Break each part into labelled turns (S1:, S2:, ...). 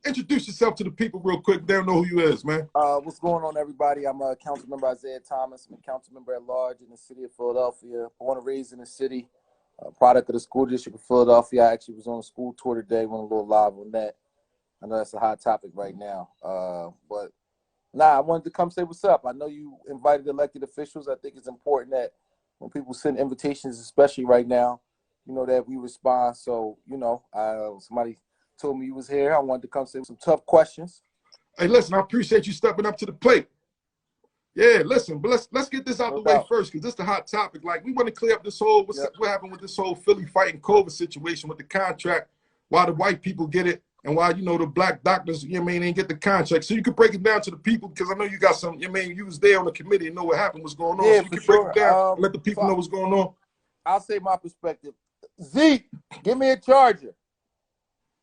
S1: introduce yourself to the people real quick. They don't know who you is, man.
S2: What's going on, everybody? I'm a council member, Isaiah Thomas. I'm a council member at large in the city of Philadelphia. Born and raised in the city, product of the school district of Philadelphia. I actually was on a school tour today, went a little live on that. I know that's a hot topic right now. But I wanted to come say what's up. I know you invited elected officials. I think it's important that when people send invitations, especially right now, you know, that we respond. So, you know, somebody told me you was here. I wanted to come say some tough questions.
S1: Hey, listen, I appreciate you stepping up to the plate. Yeah, listen, but let's get this out the way first, because this is the hot topic. Like, we want to clear up this whole what happened with this whole Philly fighting COVID situation with the contract, why the white people get it, and why, you know, the black doctors, you know what I mean, didn't get the contract. So you can break it down to the people, because I know you got some, you know what I mean, you was there on the committee and know what happened, what's going on.
S2: Yeah,
S1: so you can break it down and let the people know what's going on.
S2: I'll say my perspective. Zeke, give me a charger.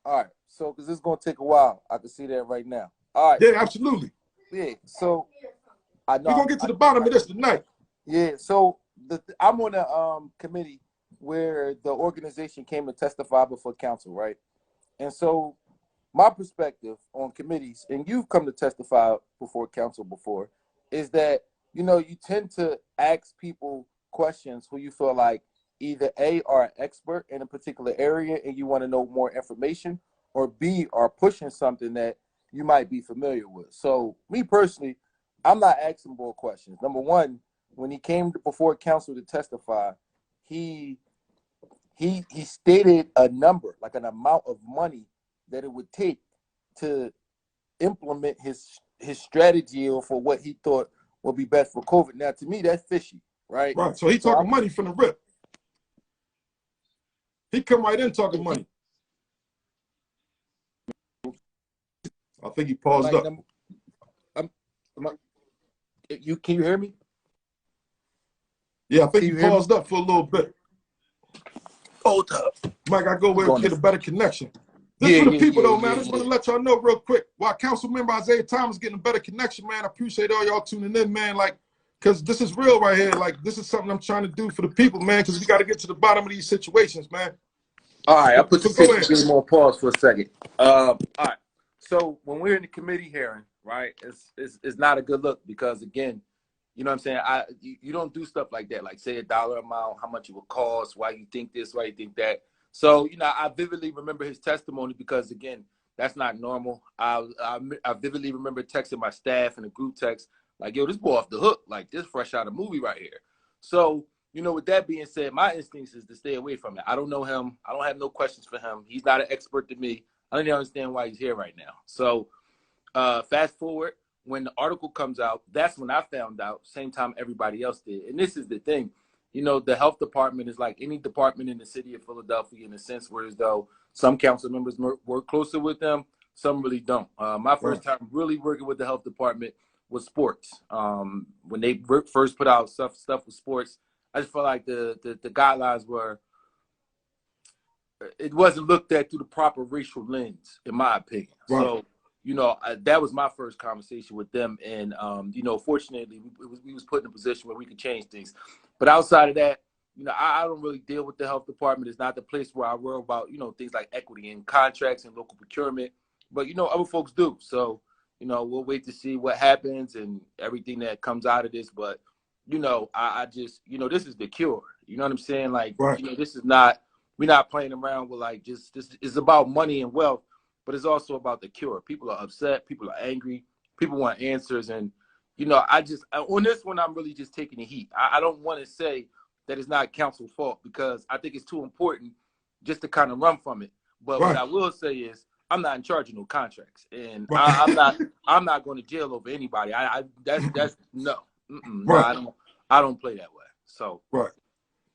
S2: All right, so because this is going to take a while. I can see that right now. All right.
S1: Yeah, absolutely.
S2: Yeah, so I know
S1: we're going to get to the bottom of this tonight.
S2: Yeah, so I'm on a committee where the organization came to testify before council, right? And so my perspective on committees, and you've come to testify before council before, is that, you know, you tend to ask people questions who you feel like either A, are an expert in a particular area and you want to know more information, or B, are pushing something that you might be familiar with. So me personally, I'm not asking more questions. Number one, when he came before council to testify, he stated a number, like an amount of money that it would take to implement his strategy or for what he thought would be best for COVID. Now, to me, that's fishy, right?
S1: Right. So he talking money from the rip. He come right in talking money. I think he paused up.
S2: Can you hear me?
S1: Yeah, I think he paused up for a little bit.
S2: Hold up.
S1: Mike, I go where we get a better connection. This for the people though, man. I just want to let y'all know real quick. While Council Member Isaiah Thomas getting a better connection, man, I appreciate all y'all tuning in, man. Like, because this is real right here. Like, this is something I'm trying to do for the people, man, because we got to get to the bottom of these situations, man.
S2: All right, I'll put the situation on pause for a second. All right. So when we're in the committee hearing, right, it's not a good look because, again, you know what I'm saying? You don't do stuff like that, like say a dollar amount, how much it will cost, why you think this, why you think that. So, you know, I vividly remember his testimony because, again, that's not normal. I vividly remember texting my staff in a group text, like, yo, this boy off the hook, like this fresh out of movie right here. So, you know, with that being said, my instincts is to stay away from it. I don't know him. I don't have no questions for him. He's not an expert to me. I don't even understand why he's here right now. So fast forward, when the article comes out, that's when I found out, same time everybody else did. And this is the thing. You know, the health department is like any department in the city of Philadelphia in a sense, whereas though some council members work closer with them, some really don't. My first time really working with the health department was sports. When they first put out stuff with sports, I just felt like the guidelines were, it wasn't looked at through the proper racial lens, in my opinion. Right. So, you know, that was my first conversation with them. And, you know, fortunately, we was put in a position where we could change things. But outside of that, you know, I don't really deal with the health department. It's not the place where I worry about, you know, things like equity and contracts and local procurement. But, you know, other folks do. So, you know, we'll wait to see what happens and everything that comes out of this. But, you know, I just, you know, this is the cure. You know what I'm saying? Like, you know, this is not, we're not playing around with like just, this is about money and wealth, but it's also about the cure. People are upset. People are angry. People want answers. And, you know, on this one, I'm really just taking the heat. I don't want to say that it's not council's fault because I think it's too important just to kind of run from it. But what I will say is I'm not in charge of no contracts, and I'm not going to jail over anybody. That's no. No, I don't play that way. So
S1: all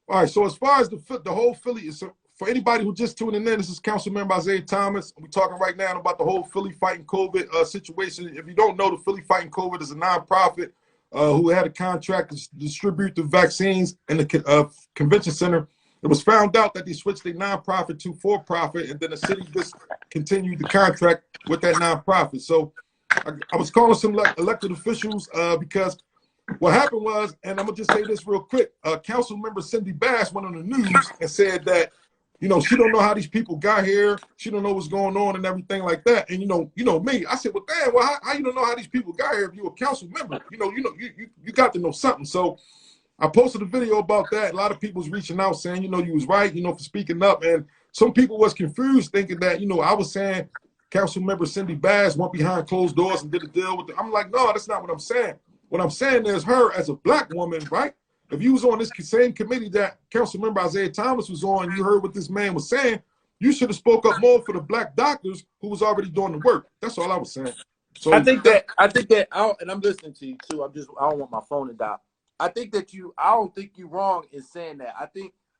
S1: right. So as far as the whole Philly is, for anybody who just tuning in, this is Council Member Isaiah Thomas. We're talking right now about the whole Philly Fighting COVID situation. If you don't know, the Philly Fighting COVID is a nonprofit who had a contract to distribute the vaccines in the convention center. It was found out that they switched their nonprofit to for-profit, and then the city discontinued the contract with that nonprofit. So I was calling some elected officials because what happened was, and I'm gonna just say this real quick, Council Member Cindy Bass went on the news and said that You know, she don't know how these people got here. She don't know what's going on and everything like that. And you know me. I said, well, damn, well, how you don't know how these people got here if you're a council member? You got to know something. So I posted a video about that. A lot of people was reaching out saying, you know, you was right, you know, for speaking up. And some people was confused thinking that, you know, I was saying council member Cindy Bass went behind closed doors and did a deal with I'm like, no, that's not what I'm saying. What I'm saying is her as a black woman, right? If you was on this same committee that council member Isaiah Thomas was on, you heard what this man was saying, you should have spoke up more for the black doctors who was already doing the work. That's all I was saying. So
S2: I think that and I'm listening to you too. I don't want my phone to die. I don't think you're wrong in saying that.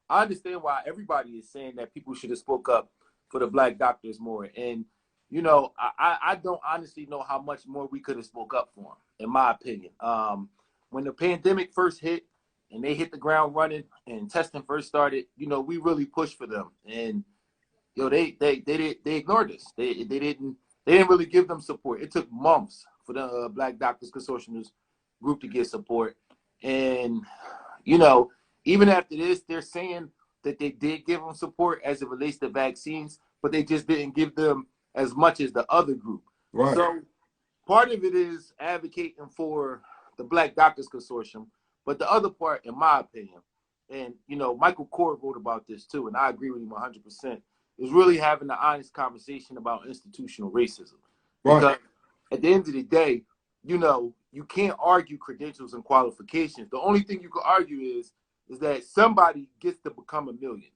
S2: I understand why everybody is saying that people should have spoke up for the black doctors more. And, you know, I don't honestly know how much more we could have spoke up for them, in my opinion. When the pandemic first hit and they hit the ground running and testing first started, you know, we really pushed for them. And, you know, they ignored us. They didn't really give them support. It took months for the Black Doctors Consortium group to get support. And, you know, even after this, they're saying that they did give them support as it relates to vaccines, but they just didn't give them as much as the other group.
S1: Right.
S2: So part of it is advocating for the Black Doctors Consortium, but the other part, in my opinion, and, you know, Michael Cord wrote about this too, and I agree with him 100%, is really having an honest conversation about institutional racism.
S1: Right.
S2: Because at the end of the day, you know, you can't argue credentials and qualifications. The only thing you can argue is that somebody gets to become a millionaire.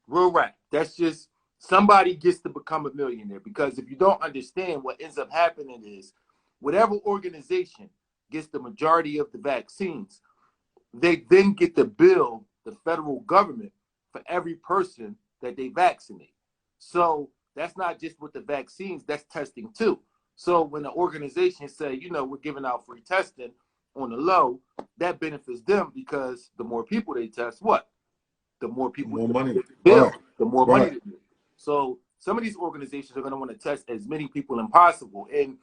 S2: Real rap. That's just somebody gets to become a millionaire. Because if you don't understand, what ends up happening is whatever organization gets the majority of the vaccines, they then get to bill the federal government for every person that they vaccinate. So that's not just with the vaccines, that's testing too. So when the organization say, you know, we're giving out free testing on the low, that benefits them because the more people they test, what? The more people,
S1: more money,
S2: bill,
S1: right.
S2: the more
S1: Right.
S2: money they get. So some of these organizations are going to want to test as many people as possible. And,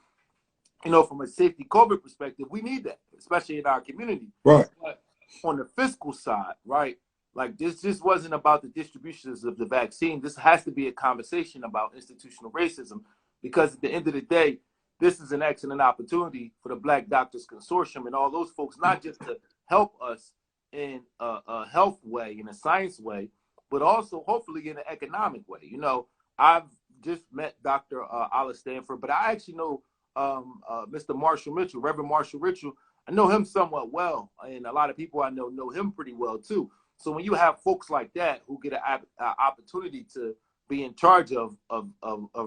S2: you know, from a safety COVID perspective, we need that, especially in our community.
S1: Right.
S2: But on the fiscal side, right? Like this just wasn't about the distributions of the vaccine. This has to be a conversation about institutional racism, because at the end of the day, this is an excellent opportunity for the Black Doctors Consortium and all those folks, not just to help us in a health way, in a science way, but also hopefully in an economic way. You know, I've just met Dr. Alice Stanford, but I actually know Mr. Marshall Mitchell, Reverend Marshall Mitchell. I know him somewhat well, and a lot of people I know him pretty well too. So when you have folks like that who get an opportunity to be in charge of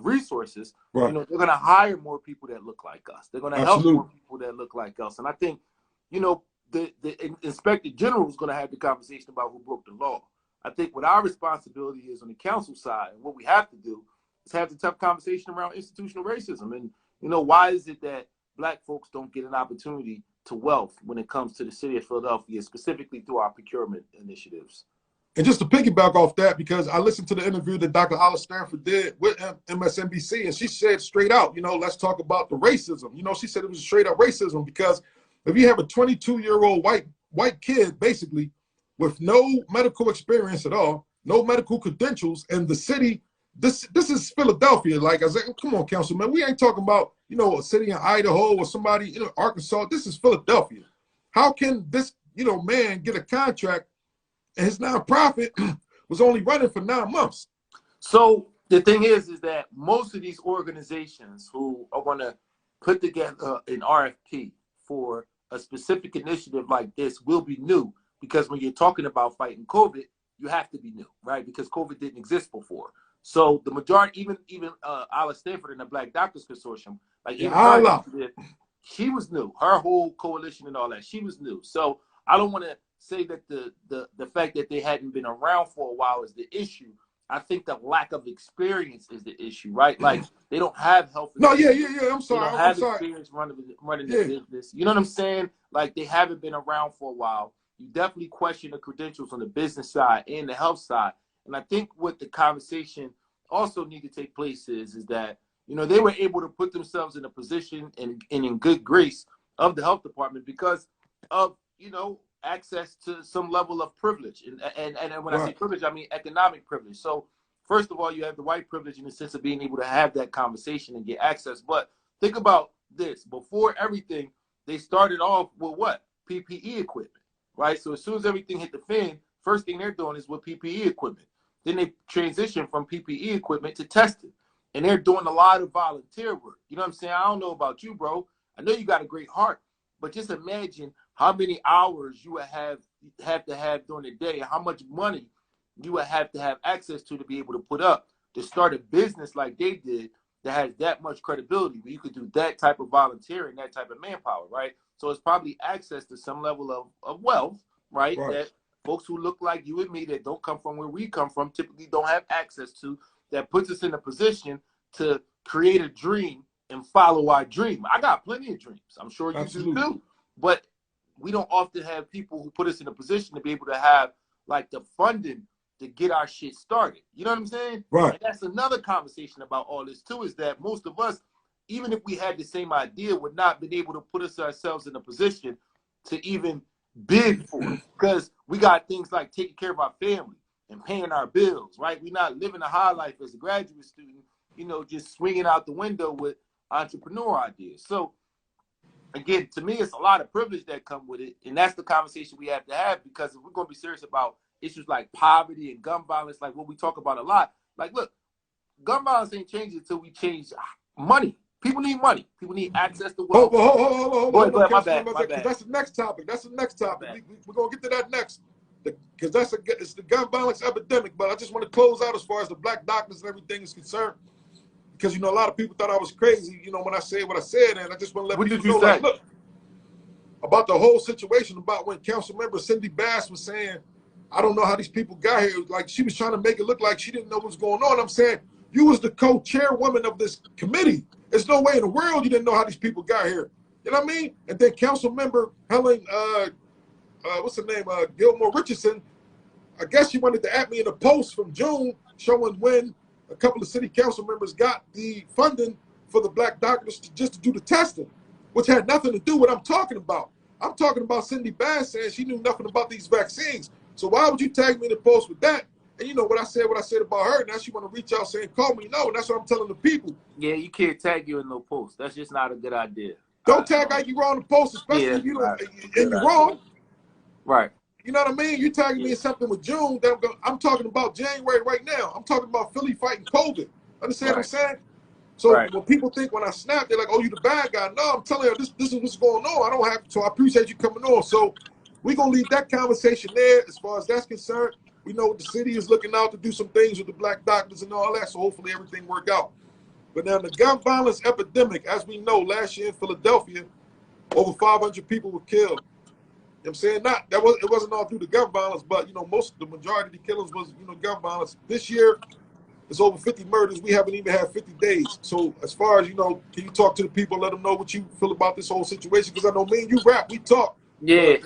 S2: resources, right, you know, they're going to hire more people that look like us. They're going to help more people that look like us. And I think, you know, the Inspector General is going to have the conversation about who broke the law. I think what our responsibility is on the council side, and what we have to do, is have the tough conversation around institutional racism. And, you know, why is it that Black folks don't get an opportunity to wealth when it comes to the city of Philadelphia, specifically through our procurement initiatives?
S1: And just to piggyback off that, because I listened to the interview that Dr. Alice Stanford did with MSNBC, and she said straight out, you know, let's talk about the racism. You know, she said it was straight up racism, because if you have a 22-year-old white kid, basically, with no medical experience at all, no medical credentials, and the city, this is Philadelphia. Like I said, come on, councilman, we ain't talking about, you know, a city in Idaho or somebody, you know, Arkansas. This is Philadelphia. How can this, you know, man get a contract and his nonprofit was only running for 9 months?
S2: So the thing is that most of these organizations who are going to put together an RFP for a specific initiative like this will be new, because when you're talking about fighting COVID, you have to be new, right? Because COVID didn't exist before. So the majority, even Alice Stanford and the Black Doctors Consortium, like even her, she was new. Her whole coalition and all that, she was new. So I don't want to say that the fact that they hadn't been around for a while is the issue. I think the lack of experience is the issue, right? Like they don't have health.
S1: No, yeah. I'm sorry.
S2: They don't have experience running the business. You know what I'm saying? Like they haven't been around for a while. You definitely question the credentials on the business side and the health side. And I think what the conversation also need to take place is that, you know, they were able to put themselves in a position and in good grace of the health department because of, you know, access to some level of privilege. And when I say privilege, I mean economic privilege. So first of all, you have the white privilege in the sense of being able to have that conversation and get access. But think about this. Before everything, they started off with what? PPE equipment, right? So as soon as everything hit the fan, first thing they're doing is with PPE equipment. Then they transition from PPE equipment to testing. And they're doing a lot of volunteer work. You know what I'm saying? I don't know about you, bro. I know you got a great heart, but just imagine how many hours you would have to have during the day, how much money you would have to have access to be able to put up to start a business like they did that has that much credibility, where you could do that type of volunteering, that type of manpower, right? So it's probably access to some level of wealth, right? That folks who look like you and me that don't come from where we come from typically don't have access to, that puts us in a position to create a dream and follow our dream. I got plenty of dreams. I'm sure you do too. But we don't often have people who put us in a position to be able to have like the funding to get our shit started. You know what I'm saying?
S1: Right.
S2: And that's another conversation about all this too, is that most of us, even if we had the same idea, would not been able to put ourselves in a position to even bid for it, because we got things like taking care of our family and paying our bills, right? We're not living a high life as a graduate student, you know, just swinging out the window with entrepreneur ideas. So again, to me, it's a lot of privilege that come with it. And that's the conversation we have to have, because if we're going to be serious about issues like poverty and gun violence, like what we talk about a lot, like, look, gun violence ain't changing until we change money. People need money. People need access to wealth.
S1: Hold on.
S2: My bad.
S1: That's the next topic. We're going to get to that next, because it's the gun violence epidemic. But I just want to close out as far as the black doctors and everything is concerned, because, you know, a lot of people thought I was crazy, you know, when I said what I said, and I just want to let people know, like, look, about the whole situation, about when Council Member Cindy Bass was saying, I don't know how these people got here. Like, she was trying to make it look like she didn't know what was going on. I'm saying, you was the co-chairwoman of this committee. There's no way in the world you didn't know how these people got here. You know what I mean? And then Council Member Helen, what's her name? Gilmore Richardson, I guess she wanted to add me in a post from June showing when a couple of city council members got the funding for the black doctors just to do the testing, which had nothing to do with what I'm talking about. I'm talking about Cindy Bass saying she knew nothing about these vaccines. So why would you tag me in the post with that? And you know what I said about her. Now she want to reach out saying, call me. No, and that's what I'm telling the people.
S2: Yeah, you can't tag you in no post. That's just not a good idea.
S1: Don't tag Ikey Raw in the post, especially if you don't, and you're wrong.
S2: Right.
S1: You know what I mean? You're tagging me in something with June. I'm talking about January right now. I'm talking about Philly fighting COVID. Understand what I'm saying? So when people think when I snap, they're like, oh, you the bad guy. No, I'm telling you, this is what's going on. I don't have to. So I appreciate you coming on. So we're going to leave that conversation there as far as that's concerned. We know the city is looking out to do some things with the black doctors and all that, so hopefully everything work out. But now the gun violence epidemic, as we know, last year in Philadelphia, over 500 people were killed. You know what I'm saying? It wasn't all due to gun violence, but, you know, the majority of the killings was, you know, gun violence. This year, it's over 50 murders. We haven't even had 50 days. So as far as, you know, can you talk to the people, let them know what you feel about this whole situation? Because I know me and you rap, we talk.
S2: Yeah,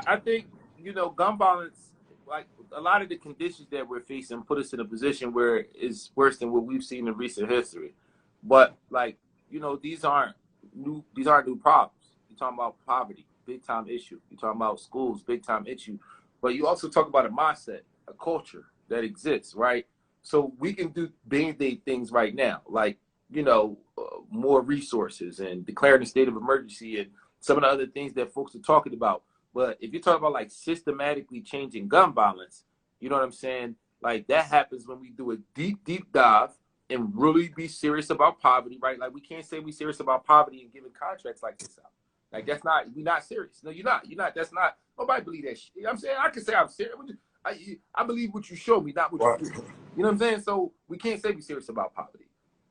S2: I think, you know, gun violence, like a lot of the conditions that we're facing put us in a position where it's worse than what we've seen in recent history. But, like, you know, these aren't new problems. You're talking about poverty, big time issue. You're talking about schools, big time issue. But you also talk about a mindset, a culture that exists, right? So we can do band-aid things right now, like, you know, more resources and declaring a state of emergency and some of the other things that folks are talking about. But if you're talking about like systematically changing gun violence, you know what I'm saying? Like that happens when we do a deep dive and really be serious about poverty, right? Like we can't say we're serious about poverty and giving contracts like this out. Like that's not, we're not serious. No, you're not. That's not, nobody believe that shit. You know what I'm saying? I can say I'm serious. I believe what you show me, not what you do. You know what I'm saying? So we can't say we're serious about poverty.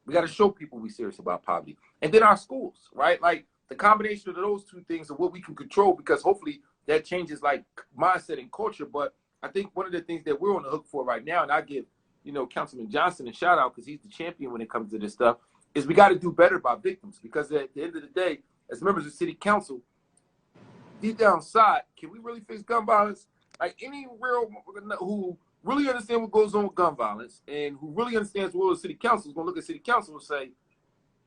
S2: We got to show people we're serious about poverty. And then our schools, right? Like the combination of those two things are what we can control, because hopefully that changes like mindset and culture. But I think one of the things that we're on the hook for right now, and I give, you know, Councilman Johnson a shout out because he's the champion when it comes to this stuff, is we got to do better by victims. Because at the end of the day, as members of city council, deep down inside, can we really fix gun violence? Like any real who really understand what goes on with gun violence and who really understands what the city council is going to look at city council and say,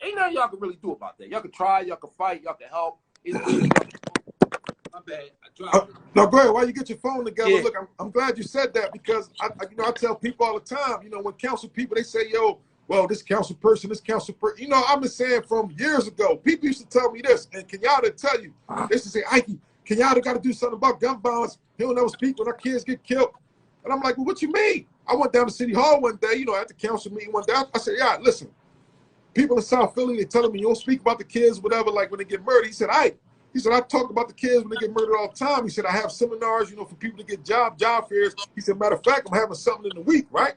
S2: ain't nothing y'all can really do about that. Y'all can try, y'all can fight, y'all can help. My bad. I dropped it.
S1: No, go ahead. While you get your phone together,
S2: Yeah.
S1: look, I'm glad you said that because I tell people all the time, when council people, they say, yo, well, this council person, I've been saying from years ago, people used to tell me this, and Kenyatta tell you, they used to say, Ikey, Kenyatta got to do something about gun violence. He don't never speak when our kids get killed. And I'm like, well, what you mean? I went down to City Hall one day, at the council meeting one day. I said, yeah, listen, people in South Philly, they telling me you don't speak about the kids, whatever, like when they get murdered. He said, I talk about the kids when they get murdered all the time. He said, I have seminars, for people to get job fairs. He said, matter of fact, I'm having something in the week, right?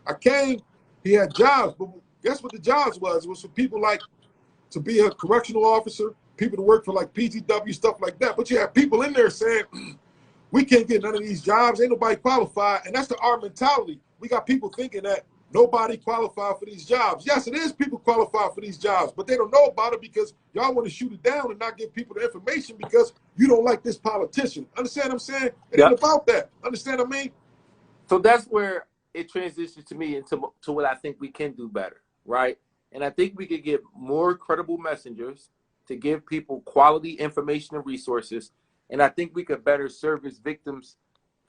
S1: I came, he had jobs, but guess what the jobs was? It was for people like to be a correctional officer, people to work for like PGW, stuff like that. But you have people in there saying, we can't get none of these jobs. Ain't nobody qualified. And that's our mentality. We got people thinking that nobody qualified for these jobs. Yes, it is people qualified for these jobs, but they don't know about it because y'all want to shoot it down and not give people the information because you don't like this politician. Understand what I'm saying? It ain't about that. Understand what I mean?
S2: So that's where it transitions to me into what I think we can do better, right? And I think we could get more credible messengers to give people quality information and resources. And I think we could better service victims,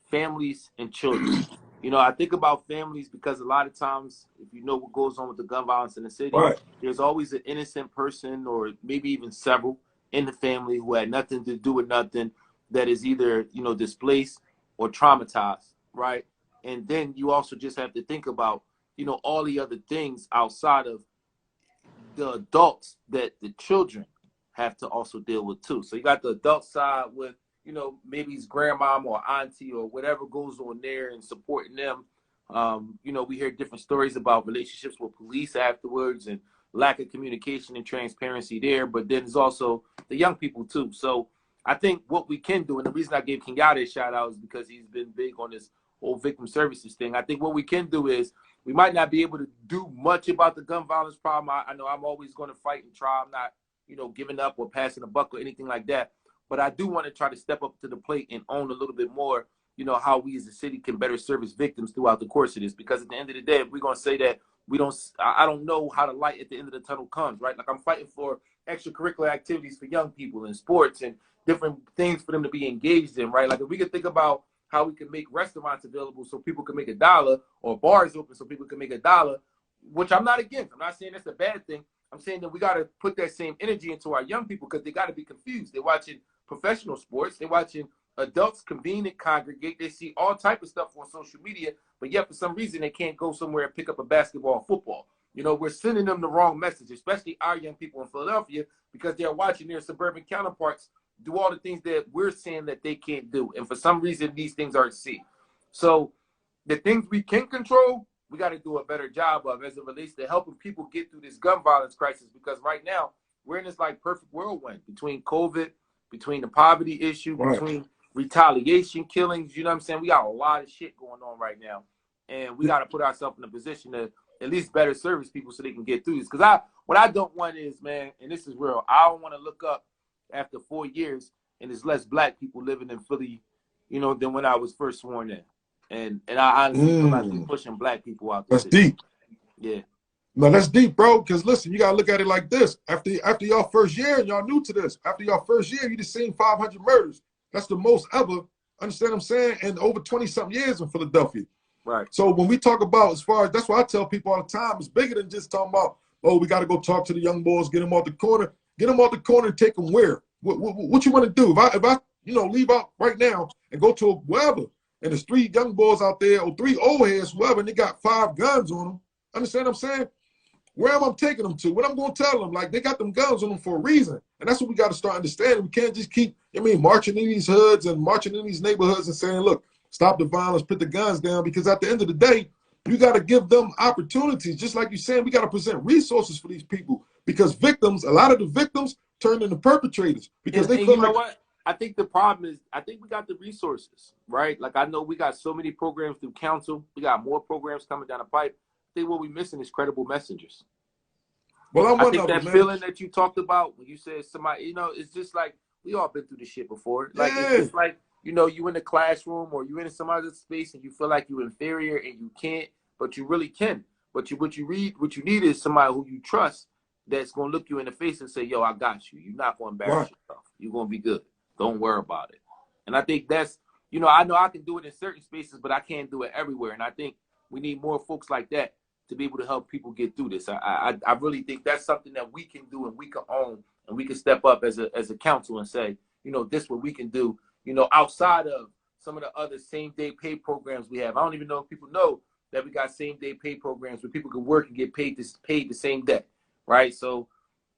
S2: families, and children. I think about families because a lot of times, if you know what goes on with the gun violence in the city, there's always an innocent person or maybe even several in the family who had nothing to do with nothing that is either, displaced or traumatized, right? And then you also just have to think about, all the other things outside of the adults that the children have to also deal with too. So you got the adult side with, maybe his grandmom or auntie or whatever goes on there and supporting them. We hear different stories about relationships with police afterwards and lack of communication and transparency there. But then there's also the young people too. So I think what we can do, and the reason I gave Kenyatta a shout out is because he's been big on this whole victim services thing. I think what we can do is we might not be able to do much about the gun violence problem. I know I'm always going to fight and try. I'm not, giving up or passing a buck or anything like that. But I do want to try to step up to the plate and own a little bit more, how we as a city can better service victims throughout the course of this. Because at the end of the day, if we're going to say that I don't know how the light at the end of the tunnel comes, right? Like I'm fighting for extracurricular activities for young people in sports and different things for them to be engaged in, right? Like if we could think about how we can make restaurants available so people can make $1 or bars open so people can make $1, which I'm not against. I'm not saying that's a bad thing. I'm saying that we got to put that same energy into our young people because they got to be confused. They're watching professional sports. They're watching adults convene and congregate. They see all type of stuff on social media, but yet for some reason they can't go somewhere and pick up a basketball or football. We're sending them the wrong message, especially our young people in Philadelphia, because they're watching their suburban counterparts do all the things that we're saying that they can't do. And for some reason, these things aren't seen. So the things we can control, we got to do a better job of as it relates to helping people get through this gun violence crisis. Because right now, we're in this like perfect whirlwind between COVID, between the poverty issue, between retaliation killings. You know what I'm saying? We got a lot of shit going on right now. And we got to put ourselves in a position to at least better service people so they can get through this. Because what I don't want is, man, and this is real, I don't want to look up after 4 years and there's less black people living in Philly, than when I was first sworn in. And I honestly feel like they're pushing black people out.
S1: That's deep.
S2: Yeah.
S1: No, that's deep, bro. Because listen, you gotta look at it like this. After y'all first year, and y'all new to this, after y'all first year, you just seen 500 murders. That's the most ever. Understand what I'm saying? And over 20-something years in Philadelphia.
S2: Right.
S1: So when we talk about as far as that's why I tell people all the time, it's bigger than just talking about, oh, we got to go talk to the young boys, get them off the corner, and take them where? What you want to do? If I leave out right now and go to wherever, and there's 3 young boys out there or 3 old heads, whoever, and they got 5 guns on them. Understand what I'm saying? Where am I taking them to? What I'm going to tell them? Like, they got them guns on them for a reason. And that's what we got to start understanding. We can't just keep, marching in these hoods and marching in these neighborhoods and saying, look, stop the violence, put the guns down. Because at the end of the day, you got to give them opportunities. Just like you're saying, we got to present resources for these people. Because victims, a lot of the victims turn into perpetrators. Because they feel like,
S2: know what? I think the problem is, I think we got the resources, right? Like, I know we got so many programs through council. We got more programs coming down the pipe. I think what we're missing is credible messengers.
S1: Well,
S2: I think that feeling that you talked about when you said somebody, it's just like we all been through this shit before. Like, it's just like, you in the classroom or you in some other space and you feel like you're inferior and you can't, but you really can. But what you need is somebody who you trust that's going to look you in the face and say, yo, I got you. You're not going to embarrass yourself. You're going to be good. Don't worry about it. And I think that's, I know I can do it in certain spaces, but I can't do it everywhere. And I think we need more folks like that to be able to help people get through this. I really think that's something that we can do and we can own, and we can step up as a council and say, this is what we can do, outside of some of the other same-day pay programs we have. I don't even know if people know that we got same-day pay programs where people can work and get paid the same day, right? So,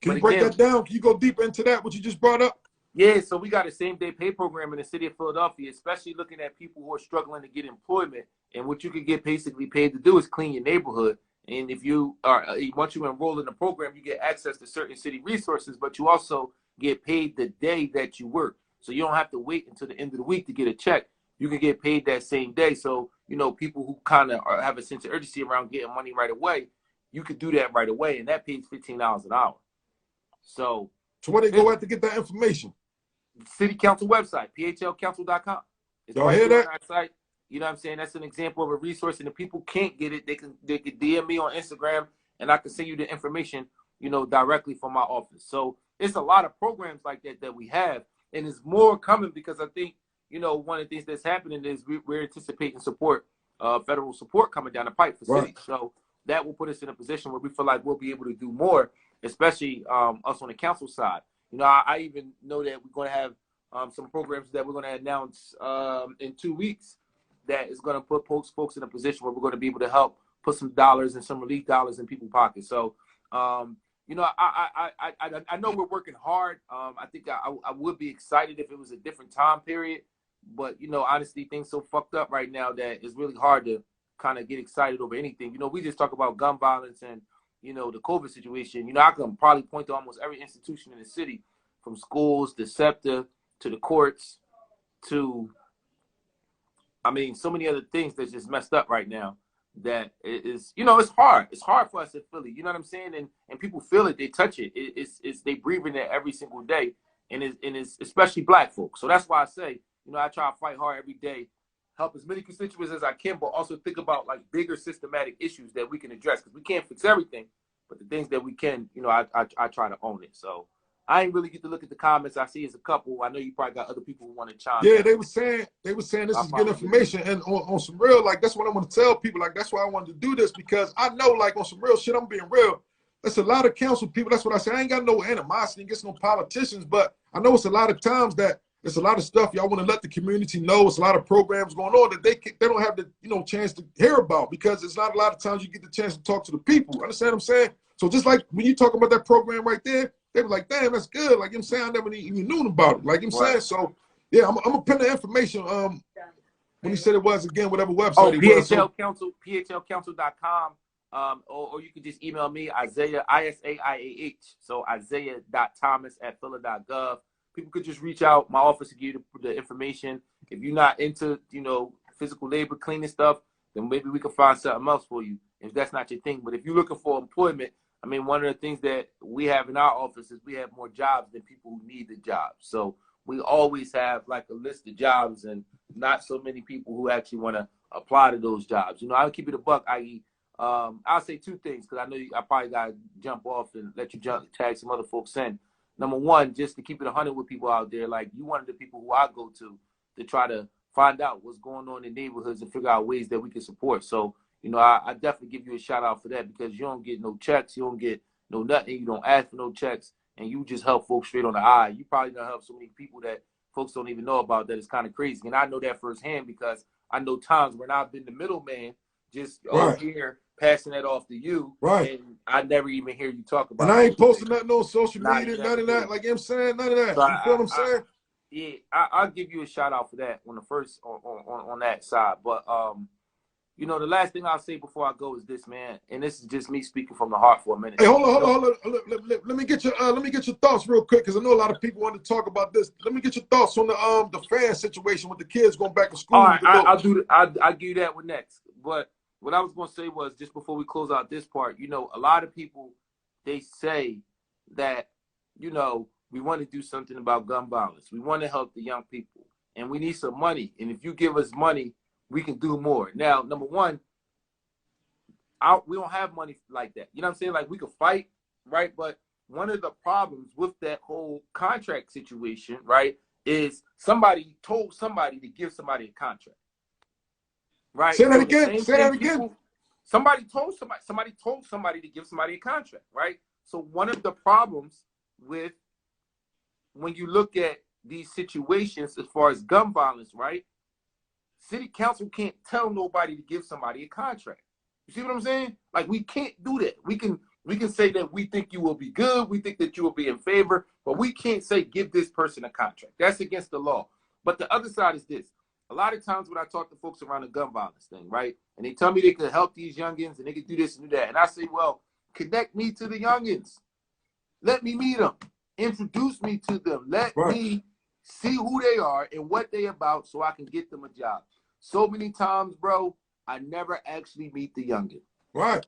S1: can you break that down? Can you go deeper into that, what you just brought up?
S2: Yeah, so we got a same-day pay program in the city of Philadelphia, especially looking at people who are struggling to get employment. And what you can get basically paid to do is clean your neighborhood. And if you are, once you enroll in the program, you get access to certain city resources, but you also get paid the day that you work. So you don't have to wait until the end of the week to get a check. You can get paid that same day. So, people who kind of have a sense of urgency around getting money right away, you could do that right away. And that pays $15 an hour. So
S1: where they go at to get that information?
S2: City Council website, phlcouncil.com. It's
S1: Y'all hear that?
S2: On our site. You know what I'm saying? That's an example of a resource. And if people can't get it, they can DM me on Instagram, and I can send you the information, directly from my office. So it's a lot of programs like that we have, and it's more coming because I think, one of the things that's happening is we're anticipating federal support coming down the pipe for cities. So that will put us in a position where we feel like we'll be able to do more, especially us on the council side. I even know that we're going to have some programs that we're going to announce in 2 weeks that is going to put folks in a position where we're going to be able to help put some dollars and some relief dollars in people's pockets. So, I know we're working hard. I think I would be excited if it was a different time period. But, honestly, things so fucked up right now that it's really hard to kind of get excited over anything. We just talk about gun violence and, the COVID situation. I can probably point to almost every institution in the city, from schools to SEPTA to the courts to, so many other things that's just messed up right now that is, it's hard. It's hard for us in Philly. You know what I'm saying? And people feel it. They touch it. It's they breathing it every single day. And it's especially Black folks. So that's why I say, I try to fight hard every day, help as many constituents as I can, but also think about like bigger systematic issues that we can address, because we can't fix everything, but the things that we can, I try to own it. So I ain't really get to look at the comments. I see it's a couple. I know you probably got other people who want to chime in.
S1: Yeah, they were saying this is good information. And on some real, like, that's what I want to tell people. Like, that's why I wanted to do this, because I know, like, on some real shit, I'm being real. There's a lot of council people. That's what I say. I ain't got no animosity against no politicians, but I know it's a lot of times that it's a lot of stuff y'all want to let the community know. It's a lot of programs going on that they don't have the chance to hear about, because it's not a lot of times you get the chance to talk to the people. Understand what I'm saying? So just like when you talk about that program right there, they were like, damn, that's good. Like, I'm saying, I never even knew about it. Like, I'm saying, so yeah, I'm gonna pin the information. When you said it was, again, whatever website it was.
S2: phlcouncil.com. Or you can just email me, Isaiah, ISAIAH. So Isaiah.thomas@phila.gov. People could just reach out. My office will give you the information. If you're not into, physical labor, cleaning stuff, then maybe we can find something else for you if that's not your thing. But if you're looking for employment, one of the things that we have in our office is we have more jobs than people who need the jobs. So we always have like a list of jobs and not so many people who actually want to apply to those jobs. I'll keep it a buck, i.e., I'll say two things, because I know I probably got to jump off and let you tag some other folks in. Number one, just to keep it 100 with people out there, like, you one of the people who I go to try to find out what's going on in neighborhoods and figure out ways that we can support. So, I definitely give you a shout out for that, because you don't get no checks, you don't get no nothing, you don't ask for no checks, and you just help folks straight on the eye. You probably don't help so many people that folks don't even know about, that it's kind of crazy. And I know that firsthand, because I know times when I've been the middleman, just over here passing that off to you, and I never even hear you talk about it.
S1: And I ain't posting nothing on social media, none of that. Like, I'm saying, none of that. So you feel what I'm saying?
S2: Yeah, I'll give you a shout out for that on the first on that side. But the last thing I'll say before I go is this, man, and this is just me speaking from the heart for a minute.
S1: Hey, hold on. Let me get your thoughts real quick, because I know a lot of people want to talk about this. Let me get your thoughts on the fan situation with the kids going back to school.
S2: All right, I'll give you that one next. But what I was going to say was, just before we close out this part, a lot of people, they say that, we want to do something about gun violence. We want to help the young people, and we need some money. And if you give us money, we can do more. Now, number one, we don't have money like that. You know what I'm saying? Like, we could fight, right? But one of the problems with that whole contract situation, right, is somebody told somebody to give somebody a contract. Right?
S1: Say that again. Say that again.
S2: Somebody told somebody to give somebody a contract, right? So one of the problems with when you look at these situations as far as gun violence, right? City council can't tell nobody to give somebody a contract. You see what I'm saying? Like, we can't do that. We can say that we think you will be good, we think that you will be in favor, but we can't say give this person a contract. That's against the law. But the other side is this. A lot of times when I talk to folks around the gun violence thing, right, and they tell me they could help these youngins and they could do this and do that, and I say, well, connect me to the youngins. Let me meet them. Introduce me to them. Let me see who they are and what they about so I can get them a job. So many times, bro, I never actually meet the youngin.
S1: Right.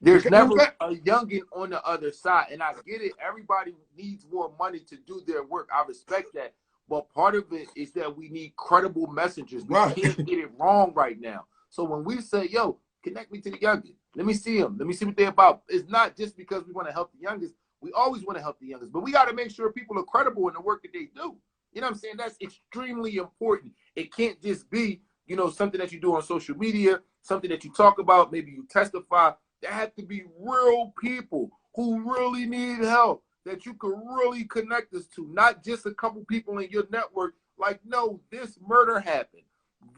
S2: There's never a youngin on the other side. And I get it. Everybody needs more money to do their work. I respect that. But part of it is that we need credible messengers. We can't get it wrong right now. So when we say, yo, connect me to the youngin, let me see them. Let me see what they're about. It's not just because we want to help the youngest. We always want to help the youngest. But we got to make sure people are credible in the work that they do. You know what I'm saying? That's extremely important. It can't just be, you know, something that you do on social media, something that you talk about, maybe you testify. There have to be real people who really need help that you can really connect us to, not just a couple people in your network. Like, no, this murder happened.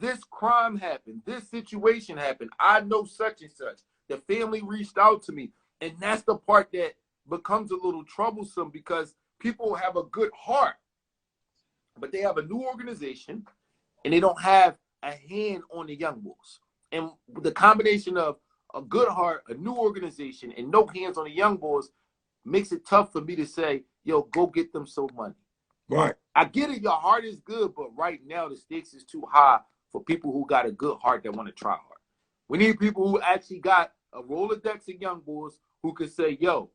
S2: This crime happened. This situation happened. I know such and such. The family reached out to me. And that's the part that becomes a little troublesome because people have a good heart, but they have a new organization and they don't have a hand on the young boys. And the combination of a good heart, a new organization, and no hands on the young boys makes it tough for me to say, yo, go get them some money.
S1: Right.
S2: I get it. Your heart is good, but right now the stakes is too high for people who got a good heart that want to try hard. We need people who actually got a Rolodex of young boys who can say, yo,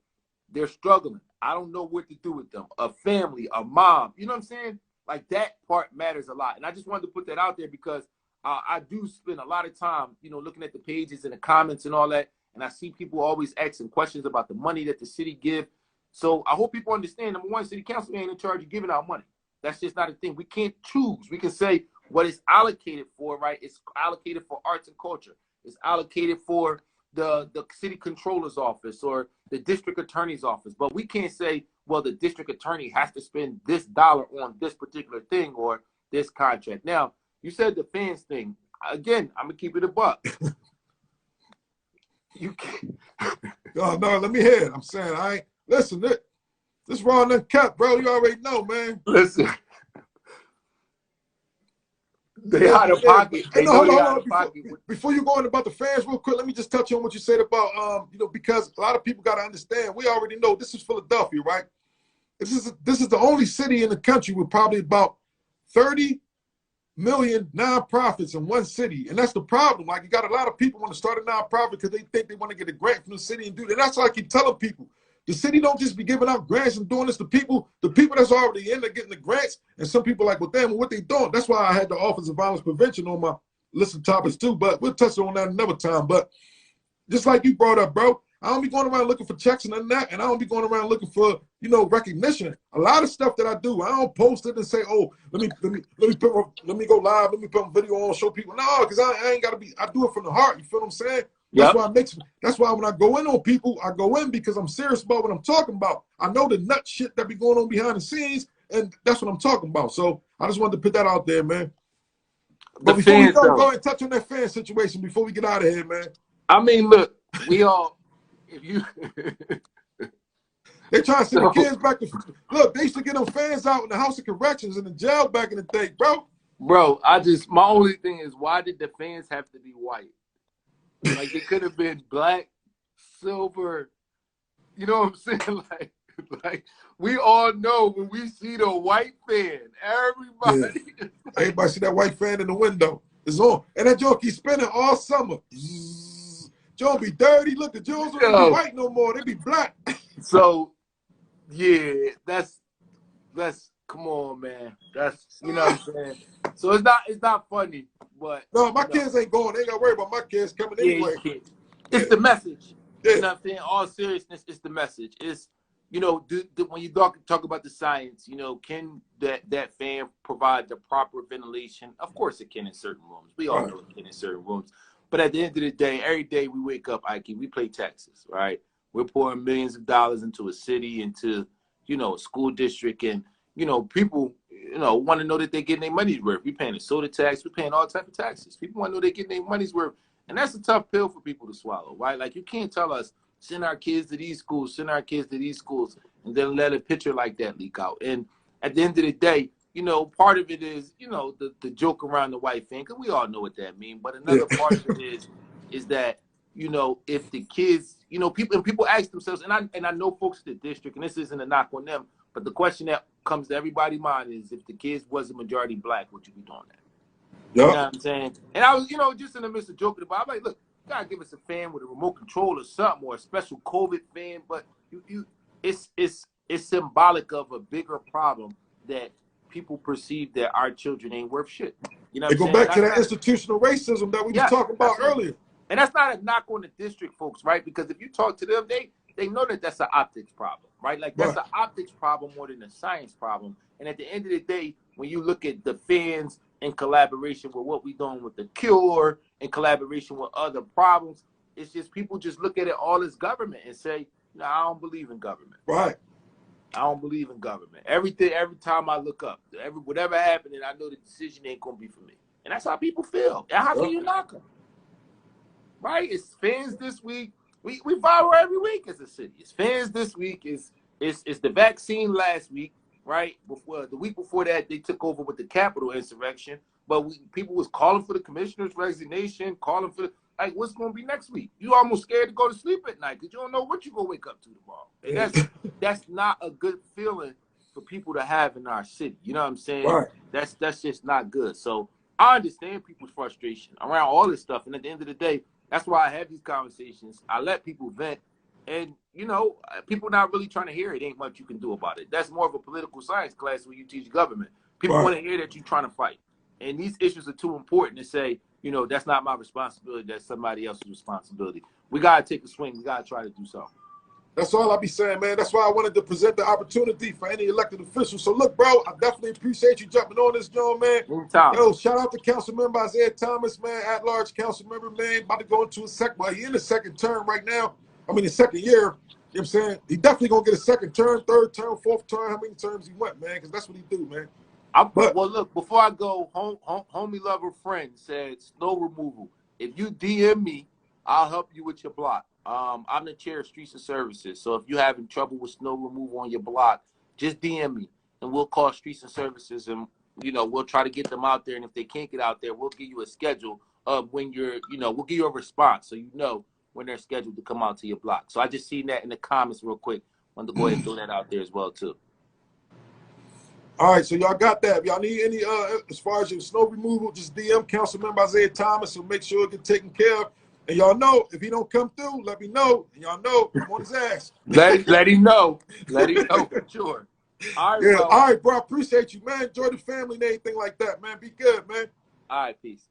S2: they're struggling. I don't know what to do with them. A family, a mom. You know what I'm saying? Like, that part matters a lot. And I just wanted to put that out there because I do spend a lot of time, you know, looking at the pages and the comments and all that. And I see people always asking questions about the money that the city give. So I hope people understand, number one, city council ain't in charge of giving out money. That's just not a thing. We can't choose. We can say what it's allocated for, right? It's allocated for arts and culture. It's allocated for the city controller's office or the district attorney's office. But we can't say, well, the district attorney has to spend this dollar on this particular thing or this contract. Now, you said the fans thing. Again, I'm going to keep it a buck. You can't.
S1: No, let me hear it. I'm saying, I ain't. Listen, this raw and uncut, bro. You already know, man.
S2: Listen. They out of pocket. They know they out of pocket.
S1: Before you go on about the fans real quick, let me just touch on what you said about, you know, because a lot of people got to understand, we already know this is Philadelphia, right? This is the only city in the country with probably about 30 million nonprofits in one city. And that's the problem. Like, you got a lot of people want to start a nonprofit because they think they want to get a grant from the city and do that. And that's why I keep telling people. The city don't just be giving out grants and doing this to people. The people that's already in there getting the grants, and some people like, well, damn, what they doing? That's why I had the Office of Violence Prevention on my list of topics too, but we'll touch on that another time. But just like you brought up, bro, I don't be going around looking for checks and none of that, and I don't be going around looking for, you know, recognition. A lot of stuff that I do, I don't post it and say, oh, let me go live, let me put a video on, show people. No, because I ain't gotta be. I do it from the heart. You feel what I'm saying? That's why when I go in on people, I go in because I'm serious about what I'm talking about. I know the nut shit that be going on behind the scenes, and that's what I'm talking about. So I just wanted to put that out there, man. But before we go ahead and touch on that fan situation before we get out of here, man.
S2: I mean, look, we all, if you
S1: they trying to send the kids back to look, they used to get them fans out in the House of Corrections in the jail back in the day, bro.
S2: Bro, my only thing is, why did the fans have to be white? Like, it could have been black, silver, you know what I'm saying? Like we all know when we see the white fan,
S1: everybody see that white fan in the window. It's on. And that joint keep spinning all summer. Joint be dirty. Look, the Jones don't be white no more. They be black.
S2: So, yeah, that's come on, man. That's, you know what I'm saying? So it's not funny, but
S1: no, my kids ain't going. They ain't gotta worry about my kids coming anyway.
S2: It's the message. You know what I'm saying? All seriousness, it's the message. It's, you know, when you talk about the science, you know, can that fan provide the proper ventilation? Of course it can in certain rooms. We all know it can in certain rooms. But at the end of the day, every day we wake up, Ikey, we pay taxes, right? We're pouring millions of dollars into a city, into, you know, a school district, and, you know, people, you know, want to know that they're getting their money's worth. We're paying a soda tax. We're paying all type of taxes. People want to know they're getting their money's worth. And that's a tough pill for people to swallow, right? Like, you can't tell us, send our kids to these schools, send our kids to these schools, and then let a picture like that leak out. And at the end of the day, you know, part of it is, you know, the joke around the white fan, because we all know what that means. But another part of it is that, you know, if the kids, you know, people ask themselves, and I know folks in the district, and this isn't a knock on them, but the question that comes to everybody's mind is, if the kids wasn't majority black, would you be doing that? Yep. You know what I'm saying? And I was, you know, just in the midst of joking about it, I'm like, look, you gotta give us a fan with a remote control or something, or a special COVID fan, but it's symbolic of a bigger problem that people perceive that our children ain't worth shit. You know what I'm saying?
S1: Go back to that institutional racism that we were talking about earlier.
S2: And that's not a knock on the district folks, right? Because if you talk to them, they know that that's an optics problem, right? Like, that's an optics problem more than a science problem. And at the end of the day, when you look at the fans in collaboration with what we're doing with the cure, in collaboration with other problems, it's just people just look at it all as government and say, no, I don't believe in government.
S1: Right.
S2: I don't believe in government. Every time I look up, whatever happened, I know the decision ain't gonna be for me. And that's how people feel. And how can you knock them? Right? It's fans this week. We viral every week as a city. It's fans this week. It's the vaccine last week, right? Before the week before that, they took over with the Capitol insurrection. But people was calling for the commissioner's resignation, calling for like, what's going to be next week? You almost scared to go to sleep at night because you don't know what you're going to wake up to tomorrow. And that's not a good feeling for people to have in our city. You know what I'm saying?
S1: Right.
S2: That's just not good. So I understand people's frustration around all this stuff. And at the end of the day, that's why I have these conversations. I let people vent. And, you know, people not really trying to hear it. Ain't much you can do about it. That's more of a political science class where you teach government. People want to hear that you're trying to fight. And these issues are too important to say, you know, that's not my responsibility. That's somebody else's responsibility. We got to take a swing. We got to try to do something.
S1: That's all I be saying, man. That's why I wanted to present the opportunity for any elected officials. So, look, bro, I definitely appreciate you jumping on this, John, man.
S2: Anytime.
S1: Yo, shout out to Council Member Isaiah Thomas, man, at-large council member, man. About to go into a second, well, he in the second term right now. I mean, the second year. You know what I'm saying? He definitely going to get a second term, third term, fourth term, how many terms he went, man, because that's what he do, man.
S2: Well, look, before I go, homie lover friend said snow removal. If you DM me, I'll help you with your block. I'm the chair of Streets and Services. So if you're having trouble with snow removal on your block, just DM me and we'll call Streets and Services and, you know, we'll try to get them out there. And if they can't get out there, we'll give you a schedule of when you're, you know, we'll give you a response so you know when they're scheduled to come out to your block. So I just seen that in the comments real quick. Wanted to go ahead and throw that out there as well, too.
S1: All right, so y'all got that. If y'all need any, as far as your snow removal, just DM Councilmember Isaiah Thomas, so make sure it get taken care of. And y'all know, if he don't come through, let me know. And y'all know, I'm on his ass.
S2: let him know. Let him know for sure. All right,
S1: all right, bro. I appreciate you, man. Enjoy the family and everything like that, man. Be good, man.
S2: All right, peace.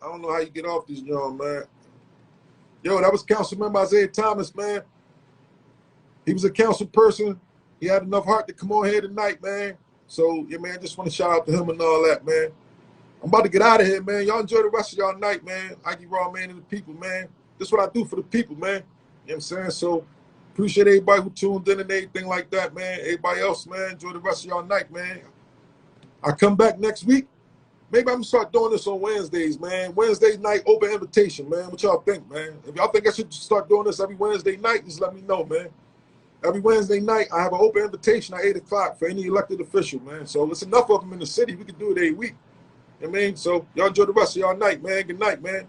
S1: I don't know how you get off this, young man. Yo, that was Councilmember Isaiah Thomas, man. He was a council person. He had enough heart to come on here tonight, man. So, yeah, man, just want to shout out to him and all that, man. I'm about to get out of here, man. Y'all enjoy the rest of y'all night, man. Ikey Raw, man, and the people, man. This is what I do for the people, man. You know what I'm saying? So, appreciate everybody who tuned in and everything like that, man. Everybody else, man, enjoy the rest of y'all night, man. I come back next week. Maybe I'm going to start doing this on Wednesdays, man. Wednesday night, open invitation, man. What y'all think, man? If y'all think I should start doing this every Wednesday night, just let me know, man. Every Wednesday night, I have an open invitation at 8 o'clock for any elected official, man. So it's enough of them in the city. We can do it every week. You know what I mean? So y'all enjoy the rest of y'all night, man. Good night, man.